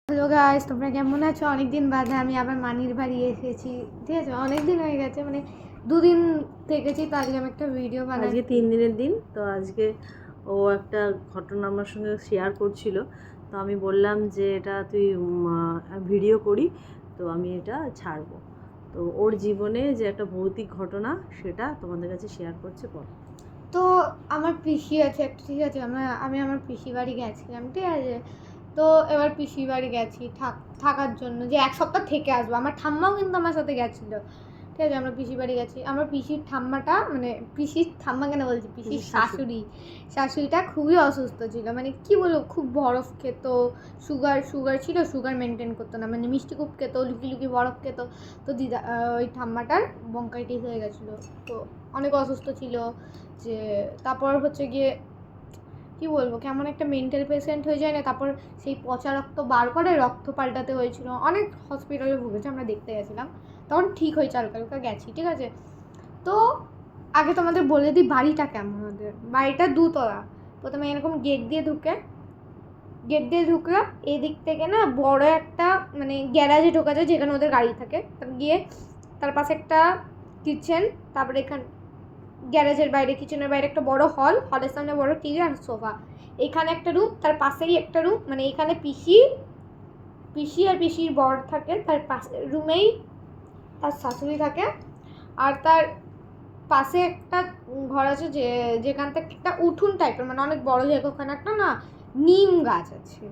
Hello guys, তোমরা কেমন আছো? অনেকদিন বাদে আমি আবার মানির বাড়ি এসেছি। ঠিক আছে, অনেকদিন হয়ে গেছে, মানে দুদিন থেকেছি, তো আজকে আমি একটা ভিডিও আজকে বানাচ্ছি। 3 দিনের দিন তো আজকে ও একটা ঘটনা আমার সঙ্গে শেয়ার করছিল। তো আমি বললাম যে এটা তুই ভিডিও করি, তো আমি এটা ছাড়বো। তো ওর জীবনে যে একটা ভৌতিক ঘটনা সেটা তোমাদের কাছে শেয়ার করছে। বল। তো আমার পিসি আছে একটা, ঠিক আছে, আমি আমার পিসি বাড়ি গেছিলাম, ঠিক আছে। তো এবার পিসি বাড়ি গেছি থাকার জন্য, যে এক সপ্তাহ থেকে আসবো। আমার ঠাম্মাও কিন্তু আমার সাথে গেছিলো, ঠিক আছে। আমরা পিসি বাড়ি গেছি। আমার পিসির ঠাম্মাটা, মানে পিসির ঠাম্মা কেন বলছি, পিসির শাশুড়িটা খুবই অসুস্থ ছিল। মানে কি বলবো, খুব বরফ খেত, সুগার ছিল, সুগার মেনটেন করতো না, মানে মিষ্টি খুব খেত, লুকি বরফ খেত। তো দিদা, ওই ঠাম্মাটার বঙ্কাইটিস হয়ে গেছিলো, তো অনেক অসুস্থ ছিল। যে তারপর হচ্ছে গিয়ে কি বলবো, কেমন একটা মেন্টাল পেশেন্ট হয়ে যায় না, তারপর সেই পচা রক্ত বার করে রক্ত পাল্টাতে হয়েছিল, অনেক হসপিটালে ভুগেছে। আমরা দেখতে গেছিলাম, তখন ঠিক হয়েছে, হালকা গেছি, ঠিক আছে। তো আগে তোমাদের বলে দিই বাড়িটা কেমন। ওদের বাড়িটা 2 তলা। প্রথমে এরকম গেট দিয়ে ঢুকলাম, এদিক থেকে না বড় একটা, মানে গ্যারাজে ঢোকা যায় যেখানে ওদের গাড়ি থাকে। গিয়ে তার পাশে একটা কিচেন, তারপরে এখানে গ্যারেজের বাইরে, কিচেনের বাইরে একটা বড় হলের সামনে বড় টিভি আর সোফা। এখানে একটা রুম, তার পাশেই একটা রুম, মানে এখানে পিসি আর পিসির বর থাকে, তার পাশে রুমেই তার শাশুড়ি থাকে। আর তার পাশে একটা ঘর আছে, যেখান থেকে একটা উঠুন টাইপের, মানে অনেক বড় জায়গা, ওখানে একটা না নিম গাছ আছে,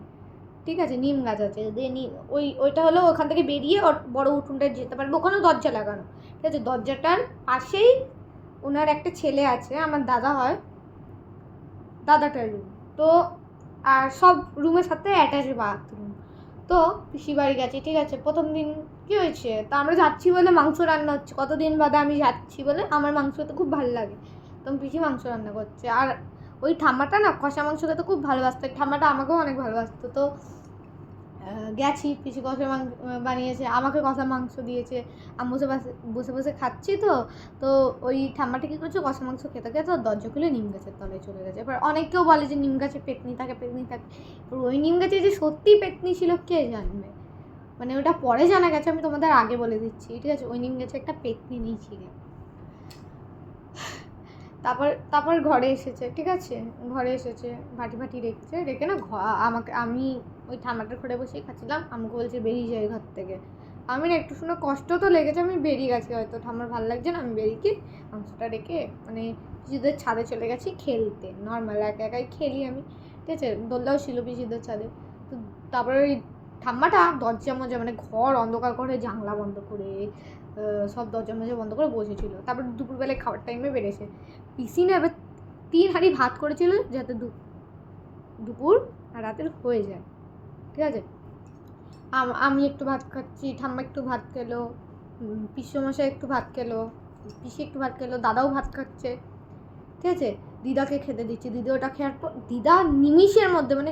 ঠিক আছে। নিম গাছ আছে, ওইটা হলো, ওখান থেকে বেরিয়ে ওর বড় উঠোনটায় যেতে পারবে, ওখানেও দরজা লাগানো, ঠিক আছে। দরজাটার পাশেই ওনার একটা ছেলে আছে, আমার দাদা হয়, দাদাটার রুম। তো আর সব রুমের সাথে অ্যাটাচ বাথরুম। তো পিসি বাড়ি গেছি, ঠিক আছে। প্রথম দিন কি হয়েছে, তা আমরা যাচ্ছি বলে মাংস রান্না হচ্ছে, কতদিন বাদে আমি যাচ্ছি বলে আমার মাংস খেতে খুব ভালো লাগে, তো পিসি মাংস রান্না করছে। আর ওই ঠাম্মাটা না কষা মাংস খেতে খুব ভালোবাসতো, ঠাম্মাটা আমাকেও অনেক ভালোবাসতো। তো গেছি, পিসি কষা মাংস বানিয়েছে, আমাকে কষা মাংস দিয়েছে। আমি বসে বসে খাচ্ছি। তো তো ওই ঠাম্মাটা কী করছে, কষা মাংস খেতে খেতে দরজা খুলে নিম গাছের তলায় চলে গেছে। এবার অনেকেও বলে যে নিম গাছে পেতনি থাকে। এবার ওই নিম গাছে যে সত্যিই পেতনি ছিল কে জানবে, মানে ওটা পরে জানা গেছে, আমি তোমাদের আগে বলে দিচ্ছি, ঠিক আছে। ওই নিম গাছে একটা পেতনি ছিল। তারপর ঘরে এসেছে, ঠিক আছে। ঘরে এসেছে, ভাটি রেখে না, আমি ওই ঠাম্মাটার ঘরে বসেই খাচ্ছিলাম। আমাকে বলছে বেরিয়ে যায় ঘর থেকে। আমি না একটু শুনে কষ্ট তো লেগেছে, আমি বেরিয়ে গেছি, হয়তো ঠাম্মার ভালো লাগছে না, আমি বেরিয়ে গিয়ে মাংসটা রেখে মানে পিসিদের ছাদে চলে গেছি খেলতে। নর্মাল একাই খেলি আমি, ঠিক আছে। দোলনাও ছিল পিসিদের ছাদে। তো তারপরে ওই ঠাম্মাটা দরজা মজা, মানে ঘর অন্ধকার করে জানলা বন্ধ করে সব দরজা মজা বন্ধ করে বসেছিল। তারপর দুপুরবেলায় খাবার টাইমে বেড়েছে। পিসি না এবার 3 হাঁড়ি ভাত করেছিল, যাতে দুপুর আর রাতের হয়ে যায়, ঠিক আছে। আমি একটু ভাত খাচ্ছি, ঠাম্মা একটু ভাত খেলো, পিসমশাই একটু ভাত খেলো, পিসি একটু ভাত খেলো, দাদাও ভাত খাচ্ছে, ঠিক আছে। দিদাকে খেতে দিচ্ছি, দিদা ওটা খেয়ার পর দিদা নিমিষের মধ্যে, মানে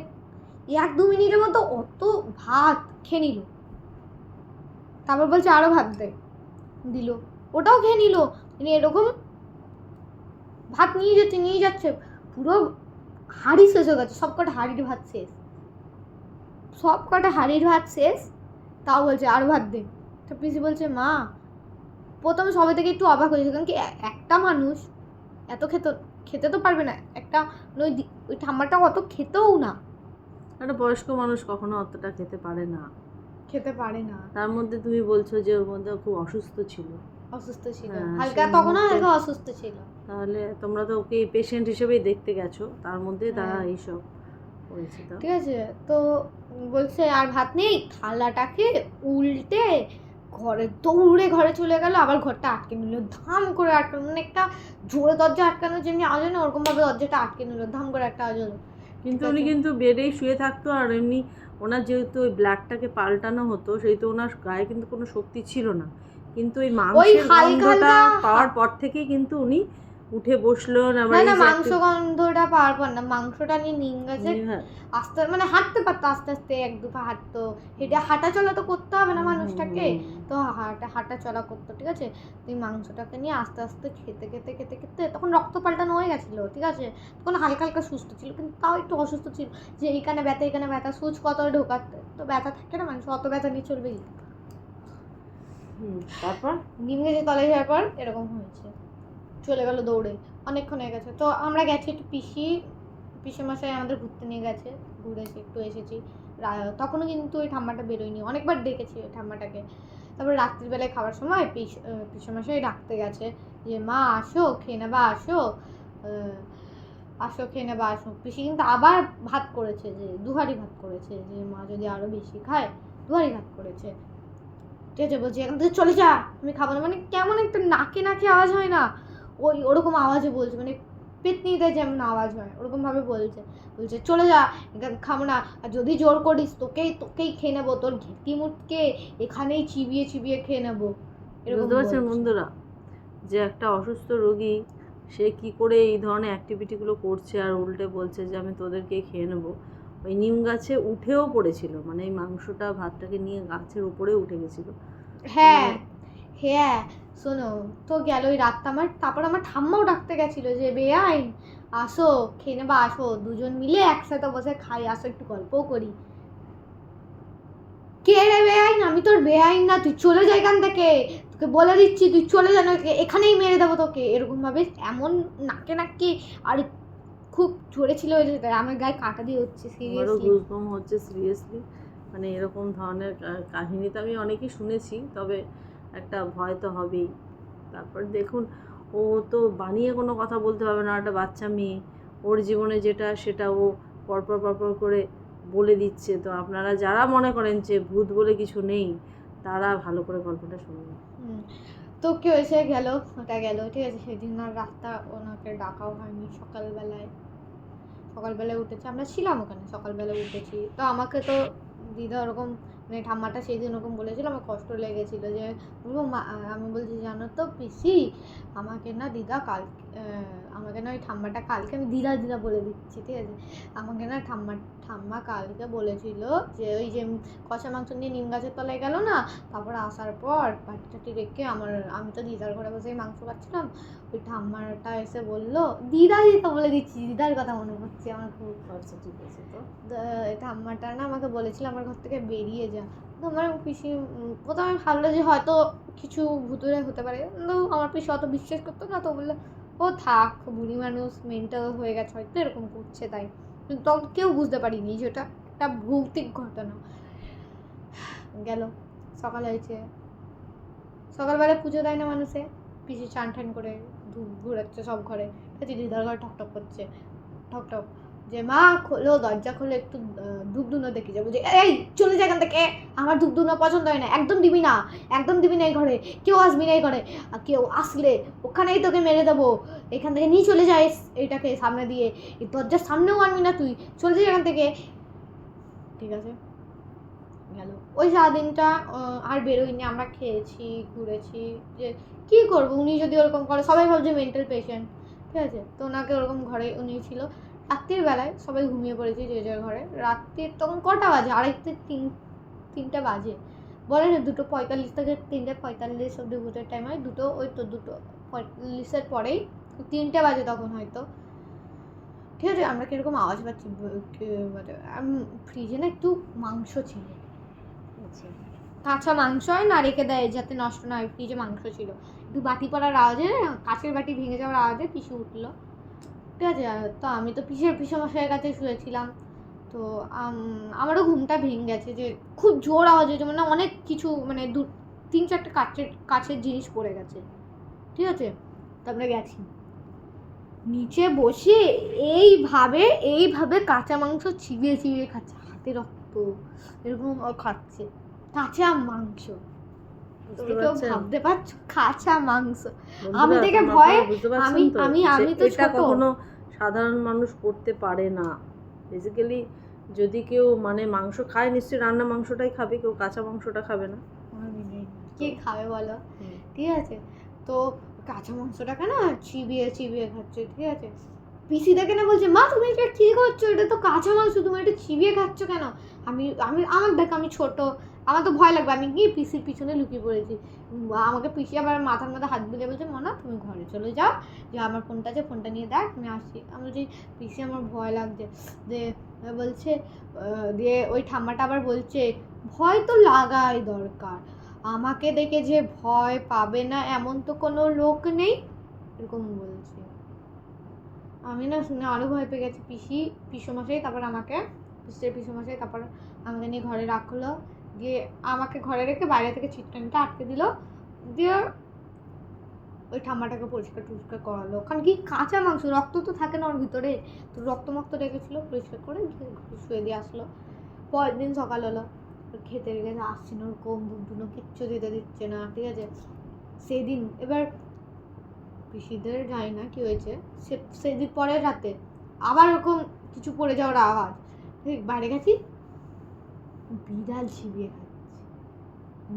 1-2 মিনিটের মতো অত ভাত খেয়ে নিল। তারপর বলছে আরও ভাত দেয়, দিল, ওটাও খেয়ে নিল। মানে এরকম ভাত নিয়ে যাচ্ছে, পুরো হাঁড়ি শেষ হয়ে গেছে, সবকটা হাঁড়ির ভাত শেষ। তাও বলছে আরও ভাত দে। তো পিসি বলছে মা, প্রথমে সবাই থেকে একটু অবাক হয়েছে, কারণ কি একটা মানুষ এত খেতে তো পারবে না, একটা ওই ঠাম্মাটা অত খেতেও না। একটা বয়স্ক মানুষ কখনো অতটা খেতে পারে না। তার মধ্যে তুমি বলছো যে ওর মধ্যে খুব অসুস্থ ছিল। হালকা, তখনও হালকা অসুস্থ ছিল। তাহলে তোমরা তো ওকে পেশেন্ট হিসেবেই দেখতে গেছো, তার মধ্যে তারা হ্যাঁ, এইসব করেছে। তো ঠিক আছে। তো বলছে আর ভাত নেই, থালাটাকে উল্টে দৌড়ে ঘরে চলে গেল, আবার ঘরটা আটকে নিল, ধাম করে আটকানো, মানে একটা জোরে দরজা আটকানো যেমনি আওয়াজ হয় না, ওরকম ভাবে দরজাটা আটকে নিল, ধাম করে একটা আওয়াজ হলো। কিন্তু উনি কিন্তু বেডেই শুয়ে থাকতো, আর এমনি ওনার যেহেতু ওই ব্লাডটাকে পাল্টানো হতো, সেহেতু ওনার গায়ে কিন্তু কোনো শক্তি ছিল না, কিন্তু ওই মাংসের গন্ধটা পাওয়ার পর থেকেই কিন্তু উনি উঠে বসলো না, না না, মাংস গন্ধটা পাওয়ার পর না, মাংসটা নিয়ে নিম গাছে আস্তে মানে হাঁটতে পারতো, আস্তে আস্তে এক দু পা হাঁটতো, হেঁটে হাঁটা চলা তো করতে হবে না মানুষটাকে, তো হাঁটা চলা করতো, ঠিক আছে। তুই মাংসটাকে নিয়ে আস্তে আস্তে খেতে খেতে খেতে খেতে তখন রক্ত পাল্টানো হয়ে গেছিলো, ঠিক আছে, তখন হালকা হালকা সুস্থ ছিল, কিন্তু তাও একটু অসুস্থ ছিল, যে এইখানে ব্যথা সুচ কত ঢোকাতে তো ব্যথা থাকে না, মানুষ অত ব্যথা নিয়ে চলবে। তারপর নিম গেছে তলায় যাওয়ার পর এরকম হয়েছে, চলে গেল দৌড়ে, অনেকক্ষণ হয়ে গেছে। তো আমরা গেছি একটু পিসে মশাই আমাদের ঘুরতে নিয়ে গেছে, ঘুরেছি একটু এসেছি, তখনও কিন্তু ওই ঠাম্মাটা বেরোয়নি, অনেকবার ডেকেছি ওই ঠাম্মাটাকে। তারপর রাত্রিবেলায় খাওয়ার সময় পিসে মশাই ডাকতে গেছে যে মা আসো খেয়ে নেবা, আসো আসো খেয়ে নেবা আসো। পিসি কিন্তু আবার ভাত করেছে, যে দুহারি ভাত করেছে, যে মা যদি আরো বেশি খায় দুহারি ভাত করেছে, ঠিক আছে। বলছি এখান থেকে চলে যা, আমি খাবো না, মানে কেমন একটা নাকে নাকে আওয়াজ হয় না, ওরকম আওয়াজে বলছে, মানে পেতনিতে যেমন আওয়াজ হয় ওরকম ভাবে বলছে চলে যা, এখানে খাবো না, আর যদি জোর করিস তোকেই খেয়ে নেবো, তোর ঘেটি মুটকে এখানেই চিবিয়ে চিবিয়ে খেয়ে নেবো। বুঝতে পারছেন বন্ধুরা, যে একটা অসুস্থ রোগী সে কি করে এই ধরনের অ্যাক্টিভিটিগুলো করছে, আর উল্টে বলছে যে আমি তোদেরকে খেয়ে নেবো। ওই নিম গাছে উঠেও পড়েছিল, মানে এই মাংসটা ভাতটাকে নিয়ে গাছের উপরে উঠে গেছিল। হ্যাঁ হ্যাঁ, শোনো তো গেল ওই রাতটা আমার, তারপর আমার ঠাম্মাও ডাকতে গেছিল যে বেআইন আসো খেয়ে নেবা, আসো দুজন মিলে একসাথে বসে খাই, আসো একটু গল্পও করি। কে রে বেআইন? আমি তোর বেআইন না, তুই চলে যা এখান থেকে, তোকে বলে দিচ্ছি তুই চলে যা, এখানেই মেরে দেবো তোকে, এরকম ভাবে এমন নাকে নাকি, আর খুব জোরে ছিল, আমার গায়ে কাঁটা দিয়ে হচ্ছে, সিরিয়াসলি মানে এরকম ধরনের কাহিনী তো আমি অনেকই শুনেছি, তবে একটা ভয় তো হবেই। তারপর দেখুন, ও তো বানিয়ে কোনো কথা বলতে পারবে না, একটা বাচ্চা মেয়ে, ওর জীবনে যেটা সেটা ও পরপর করে বলে দিচ্ছে। তো আপনারা যারা মনে করেন যে ভূত বলে কিছু নেই, তারা ভালো করে গল্পটা শুনুন। তো কি হয়েছে, গেল ওটা গেল, ঠিক আছে। সেদিন আর রাতটা ওনাকে ডাকাও হয়নি, সকালবেলায় উঠেছি, আমরা ছিলাম ওখানে, সকালবেলা উঠেছি। তো আমাকে তো দিদা ওরকম মানে ঠাম্মাটা সেই দিন ওরকম বলেছিল, আমার কষ্ট লেগেছিলো, যে বলবো মা, আমি বলছি জানো তো পিসি, আমাকে না দিদা আমাকে না ওই ঠাম্মাটা কালকে, আমি দিদা বলে দিচ্ছি, ঠিক আছে, আমাকে না ঠাম্মা কালকে বলেছিল যে ওই যে কষা মাংস নিয়ে নিম গাছের তলায় গেল না, তারপর আসার পর বাচ্চাটি রেখে আমি তো দিদার ঘরে বসে মাংস খাচ্ছিলাম, ওই ঠাম্মাটা এসে বললো, দিদা বলে দিচ্ছি, দিদার কথা মনে পড়ছে আমার খুব। আচ্ছা ঠিক আছে। তো ঠাম্মাটা না আমাকে বলেছিল আমার ঘর থেকে বেরিয়ে যা, তো আমার পিসি প্রথমে ভাবলো যে হয়তো কিছু ভুতুরে হতে পারে, কিন্তু আমার পিসি অত বিশ্বাস করতো না, তো বললো ও থাক, বুড়ি মানুষ মেন্টাল হয়ে গেছে হয়তো এরকম করছে, তাই। কিন্তু তখন কেউ বুঝতে পারিনি যে ওটা একটা ভৌতিক ঘটনা। গেল সকাল হয়েছে, সকালবেলা পুজো দেয় না মানুষে, পিসি চান ঠান করে ধূপ ঘুরাচ্ছে সব ঘরে, দিদার ঘরে ঠকঠক করছে, ঠকঠক, যে মা খোলো, দরজা খোলো, একটু ধূপ ধুনো দেখি যাবো, যে এই চলে যায় এখান থেকে, আমার ধূপ ধুনো পছন্দ হয় না, একদম দিবি না এই ঘরে, কেউ আসবি না এই ঘরে, আর কেউ আসলে ওখানেই তোকে মেরে দেবো, এখান থেকে নিয়ে চলে যায় এটাকে সামনে দিয়ে, এই দরজার সামনেও আনবি না তুই, চলে যায় এখান থেকে, ঠিক আছে। গেল ওই সারাদিনটা আর বেরোইনি, আমরা খেয়েছি ঘুরেছি, যে কী করবো, উনি যদি ওরকম করে, সবাই ভাবছে মেন্টাল পেশেন্ট, ঠিক আছে। তো ওনাকে ওরকম ঘরে উনি ছিল, রাত্রির বেলায় সবাই ঘুমিয়ে পড়েছি যে যার ঘরে, রাত্রির তখন কটা বাজে, তিনটা বাজে, বলে না 2:45 থেকে 3:45 অব্দি ভূতের টাইম হয়, ওই তো 2:45 পরেই 3টে বাজে তখন হয়তো, ঠিক আছে। আমরা কিরকম আওয়াজ পাচ্ছি, ফ্রিজে না একটু মাংস ছিল, কাঁচা মাংস হয় না, রেখে দেয় যাতে নষ্ট না হয়, ফ্রিজে মাংস ছিল, একটু বাটি পড়ার আওয়াজে, কাঁচের বাটি ভেঙে যাওয়ার আওয়াজে পিসু উঠলো, ঠিক আছে। তো আমি তো পিসেমশাইয়ের কাছে শুয়েছিলাম, তো আমারও ঘুমটা ভেঙে গেছে, যে খুব জোর আওয়াজ হয়েছে, মানে অনেক কিছু, মানে 3-4টে কাচের জিনিস পড়ে গেছে, ঠিক আছে। তো আমরা গেছি নিচে বসে, এইভাবে কাঁচা মাংস চিবিয়ে খাচ্ছে, হাতে রক্ত এরকম খাচ্ছে, কাঁচা মাংস, ভাবতে পারছো কাঁচা মাংস, আমি দেখে ভয়ে, আমি তো ছোট, কখনো সাধারণ মানুষ করতে পারে না। বেসিক্যালি যদি কেউ মানে মাংস খায়, নিশ্চয়ই রান্না মাংসটাই খাবে, কেউ কাঁচা মাংসটা খাবে না, কে খাবে বলো, ঠিক আছে। তো কাঁচা মাংসটাকে না চিবিয়ে চিবিয়ে খাচ্ছে, ঠিক আছে। পিসি দেখে না বলছে, মা তুমি এটা কী করছো, এটা তো কাঁচা মাংস, তুমি এটা চিবিয়ে খাচ্ছ কেন? আমি আমি আমার দেখ, আমি ছোট, আমার তো ভয় লাগবে, আমি গিয়ে পিসির পিছনে লুকিয়ে পড়েছি। আমাকে পিসি আবার মাথার মধ্যে হাত বুলিয়ে বলছে, মনা তুমি ঘরে চলে যাও, যে আমার ফোনটা আছে, ফোনটা নিয়ে দেখ, আমি আসছি। আমি বলছি পিসি আমার ভয় লাগছে। দিয়ে বলছে দিয়ে ওই ঠাম্মাটা আবার বলছে, ভয় তো লাগাই দরকার, আমাকে দেখে যে ভয় পাবে না এমন তো কোনো লোক নেই, এরকম বলছে। আমি না শুনে আরও ভয় পেয়ে গেছি। পিসমশাই তারপর আমাকে পিসমশাই তারপর আমাকে নিয়ে ঘরে রাখলো, দিয়ে আমাকে ঘরে রেখে বাইরে থেকে ছিটকানিটা আটকে দিল, দিয়ে ওই ঠাম্মাটাকে পরিষ্কার টরিষ্কার করালো। কারণ কি কাঁচা মাংস, রক্ত তো থাকে না ওর ভিতরে, তো রক্ত রেখেছিলো, পরিষ্কার করে শুয়ে দিয়ে আসলো। পরের দিন সকাল হলো, খেতে রেখে আসছি না, ওর কম দুধ কিচ্ছু দিতে দিচ্ছে না, ঠিক আছে। সেদিন এবার পিসিদের জানি না কি হয়েছে, সেদিন পরের রাতে আবার এরকম কিছু পড়ে যাওয়ার আওয়াজ, ঠিক বাইরে গেছি, বিড়াল চিবিয়ে খাচ্ছে।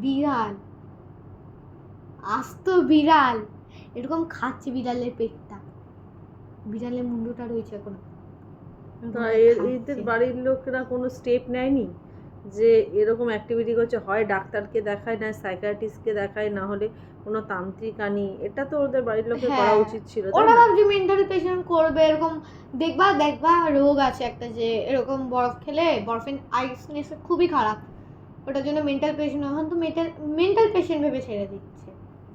বিড়াল, আস্ত বিড়াল এরকম খাচ্ছে, বিড়ালের পেটটা, বিড়ালের মুন্ডুটা রয়েছে এখন। এদের বাড়ির লোকেরা কোনো স্টেপ নেয়নি যে এরকম অ্যাক্টিভিটি করছে, হয় ডাক্তারকে দেখায়, না সাইকিয়াট্রিস্টকে দেখায়, না হলে কোনো তান্ত্রিক আনি, এটা তো ওদের বাড়ির লোকের করা উচিত ছিল। ওরা ভাবছে মেন্টাল পেশেন্ট করবে, এরকম দেখবা রোগ আছে একটা, যে এরকম বরফ খেলে, বরফের আইসনেস খুবই খারাপ, ওটার জন্য মেন্টাল পেশেন্ট, এখন তো মেন্টাল পেশেন্ট ভেবে ছেড়ে দিচ্ছে।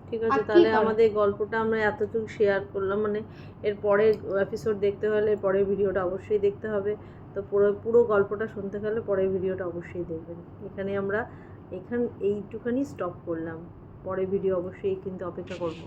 ঠিক আছে, তাহলে আমাদের গল্পটা আমরা এতটুকু শেয়ার করলাম, মানে এর পরের এপিসোড দেখতে হলে পরের ভিডিওটা অবশ্যই দেখতে হবে। তো পুরো গল্পটা শুনতে গেলে পরের ভিডিওটা অবশ্যই দেখবেন। এইটুখানি স্টপ করলাম, পরের ভিডিও অবশ্যই কিন্তু অপেক্ষা করব।